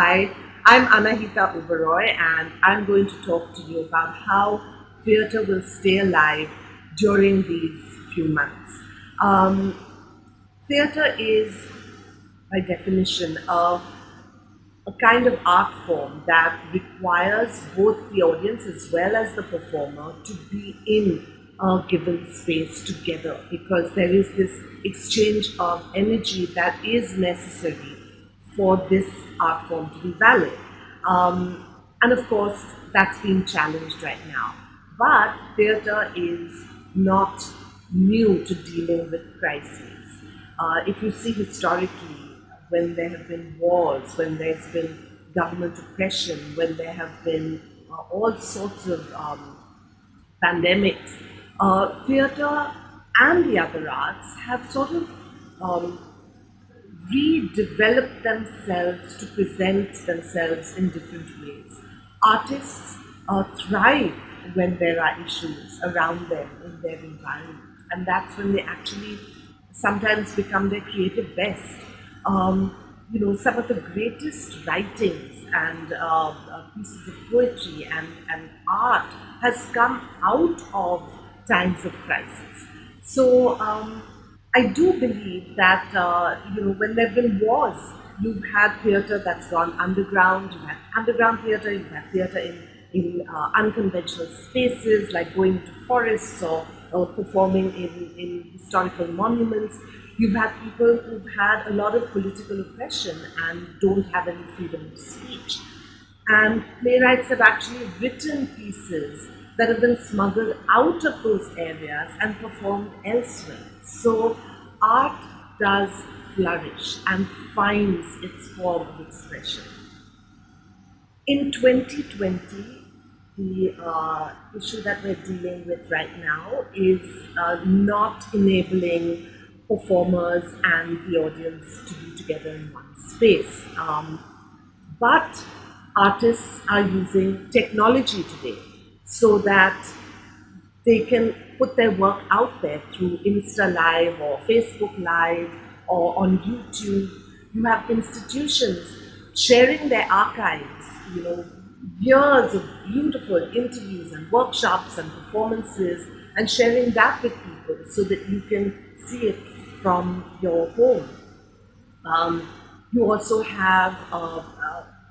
Hi, I'm Anahita Uberoi, and I'm going to talk to you about how theatre will stay alive during these few months. Um, Theatre is, by definition, a kind of art form that requires both the audience as well as the performer to be in a given space together, because there is this exchange of energy that is necessary for this art form to be valid. And of course, that's being challenged right now. But theatre is not new to dealing with crises. If you see historically, when there have been wars, when there's been government oppression, when there have been all sorts of pandemics, theatre and the other arts have sort of um, redevelop themselves to present themselves in different ways. Artists thrive when there are issues around them in their environment, and that's when they actually sometimes become their creative best. Some of the greatest writings and pieces of poetry and art has come out of times of crisis. So I do believe that when there have been wars, you've had theatre that's gone underground. You've had underground theatre. You've had theatre in unconventional spaces, like going to forests or performing in historical monuments. You've had people who've had a lot of political oppression and don't have any freedom of speech. And playwrights have actually written pieces that have been smuggled out of those areas and performed elsewhere. So art does flourish and finds its form of expression. In 2020, the issue that we're dealing with right now is not enabling performers and the audience to be together in one space. But artists are using technology today so that they can put their work out there through Insta Live or Facebook Live or on YouTube. You have institutions sharing their archives, years of beautiful interviews and workshops and performances, and sharing that with people so that you can see it from your home. You also have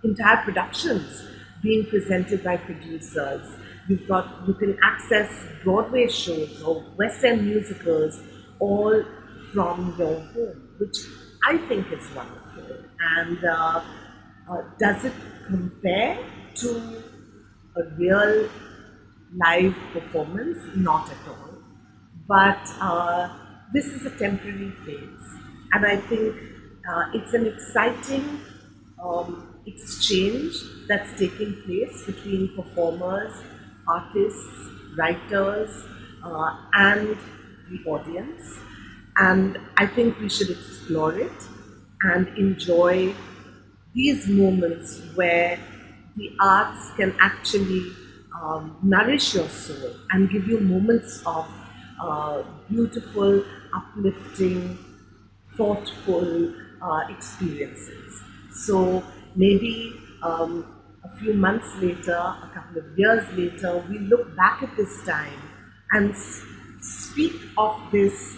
entire productions being presented by producers. You can access Broadway shows or West End musicals all from your home, which I think is wonderful. And does it compare to a real live performance? Not at all. But this is a temporary phase, and I think it's an exciting exchange that's taking place between performers, artists, writers, and the audience. And I think we should explore it and enjoy these moments where the arts can actually nourish your soul and give you moments of beautiful, uplifting, thoughtful experiences. So maybe a few months later, a couple of years later, we look back at this time and speak of this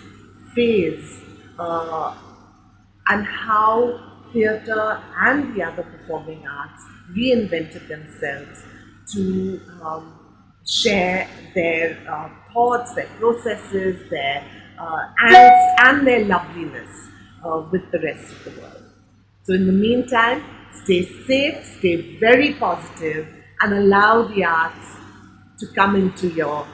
phase and how theatre and the other performing arts reinvented themselves to share their thoughts, their processes, their angst, and their loveliness with the rest of the world. So, in the meantime, stay safe, stay very positive, and allow the arts to come into your